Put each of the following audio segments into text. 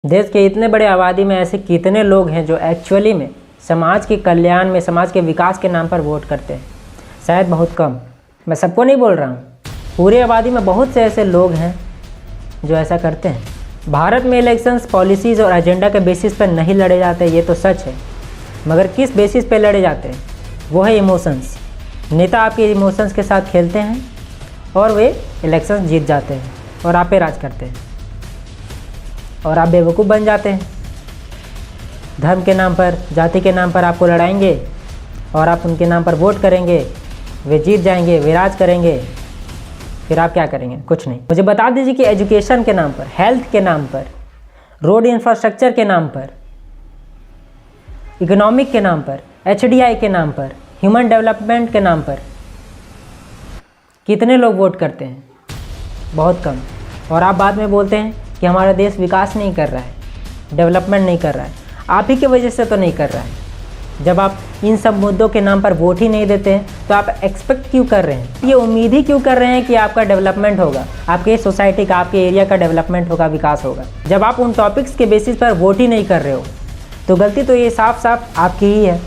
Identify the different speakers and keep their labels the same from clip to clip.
Speaker 1: देश के इतने बड़े आबादी में ऐसे कितने लोग हैं जो एक्चुअली में समाज के कल्याण में, समाज के विकास के नाम पर वोट करते हैं? शायद बहुत कम। मैं सबको नहीं बोल रहा हूँ, पूरी आबादी में बहुत से ऐसे लोग हैं जो ऐसा करते हैं। भारत में इलेक्शंस पॉलिसीज़ और एजेंडा के बेसिस पर नहीं लड़े जाते, ये तो सच है, मगर किस बेसिस पे लड़े जाते हैं? वो है इमोशंस। नेता आपके इमोशंस के साथ खेलते हैं और वे इलेक्शंस जीत जाते हैं और आप पे राज करते हैं और आप बेवकूफ़ बन जाते हैं। धर्म के नाम पर, जाति के नाम पर आपको लड़ाएंगे और आप उनके नाम पर वोट करेंगे, वे जीत जाएंगे, वे राज करेंगे, फिर आप क्या करेंगे? कुछ नहीं। मुझे बता दीजिए कि एजुकेशन के नाम पर, हेल्थ के नाम पर, रोड इंफ्रास्ट्रक्चर के नाम पर, इकोनॉमिक के नाम पर, HDI के नाम पर, ह्यूमन डेवलपमेंट के नाम पर कितने लोग वोट करते हैं? बहुत कम। और आप बाद में बोलते हैं कि हमारा देश विकास नहीं कर रहा है, डेवलपमेंट नहीं कर रहा है। आप ही की वजह से तो नहीं कर रहा है। जब आप इन सब मुद्दों के नाम पर वोट ही नहीं देते हैं तो आप एक्सपेक्ट क्यों कर रहे हैं, ये उम्मीद ही क्यों कर रहे हैं कि आपका डेवलपमेंट होगा, आपके सोसाइटी का, आपके एरिया का डेवलपमेंट होगा, विकास होगा? जब आप उन टॉपिक्स के बेसिस पर वोट ही नहीं कर रहे हो तो गलती तो ये साफ साफ आपकी ही है।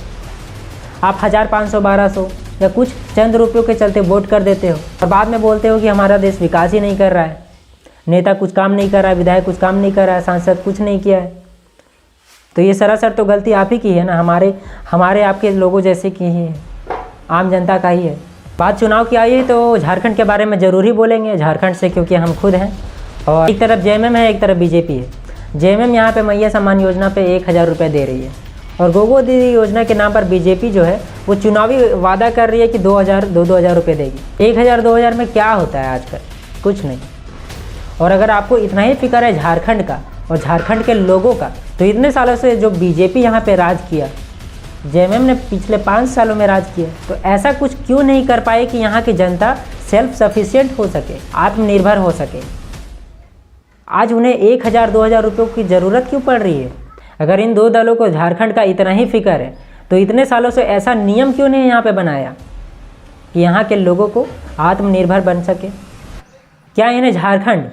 Speaker 1: आप 1000, 500, 1200 या कुछ चंद रुपयों के चलते वोट कर देते हो और बाद में बोलते हो कि हमारा देश विकास ही नहीं कर रहा है, नेता कुछ काम नहीं कर रहा है, विधायक कुछ काम नहीं कर रहा है, सांसद कुछ नहीं किया है। तो ये सरासर तो गलती आप ही की है ना, हमारे आपके लोगों जैसे की ही है, आम जनता का ही है। बात चुनाव की आई है तो झारखंड के बारे में ज़रूर ही बोलेंगे, झारखंड से, क्योंकि हम खुद हैं। और एक तरफ JMM है, एक तरफ BJP है। JMM यहाँ पे मैया सम्मान योजना पे 1000 रुपये दे रही है और गोगो दीदी योजना के नाम पर BJP जो है वो चुनावी वादा कर रही है कि 2000 रुपये देगी। 1000-2000 में क्या होता है आजकल? कुछ नहीं। और अगर आपको इतना ही फिक्र है झारखंड का और झारखंड के लोगों का, तो इतने सालों से जो BJP यहाँ पे राज किया, JMM ने पिछले 5 सालों में राज किया, तो ऐसा कुछ क्यों नहीं कर पाए कि यहाँ की जनता सेल्फ सफिशिएंट हो सके, आत्मनिर्भर हो सके? आज उन्हें 1000-2000 रुपयों की ज़रूरत क्यों पड़ रही है? अगर इन दो दलों को झारखंड का इतना ही फिक्र है तो इतने सालों से ऐसा नियम क्यों नहीं यहाँ पे बनाया कि यहाँ के लोगों को आत्मनिर्भर बन सके? क्या इन्हें झारखंड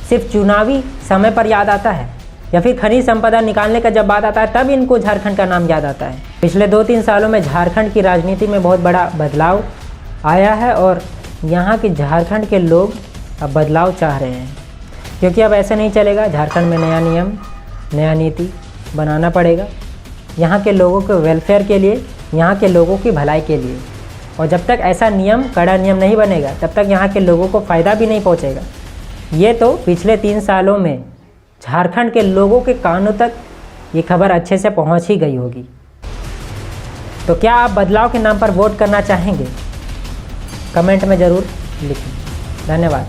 Speaker 1: सिर्फ चुनावी समय पर याद आता है या फिर खनिज संपदा निकालने का जब बात आता है तब इनको झारखंड का नाम याद आता है? पिछले 2-3 सालों में झारखंड की राजनीति में बहुत बड़ा बदलाव आया है और यहाँ के झारखंड के लोग अब बदलाव चाह रहे हैं, क्योंकि अब ऐसे नहीं चलेगा। झारखंड में नया नियम, नया नीति बनाना पड़ेगा यहाँ के लोगों के वेलफेयर के लिए, यहाँ के लोगों की भलाई के लिए। और जब तक ऐसा नियम, कड़ा नियम नहीं बनेगा तब तक यहाँ के लोगों को फ़ायदा भी नहीं पहुँचेगा। ये तो पिछले 3 सालों में झारखंड के लोगों के कानों तक ये खबर अच्छे से पहुँच ही गई होगी। तो क्या आप बदलाव के नाम पर वोट करना चाहेंगे? कमेंट में ज़रूर लिखें। धन्यवाद।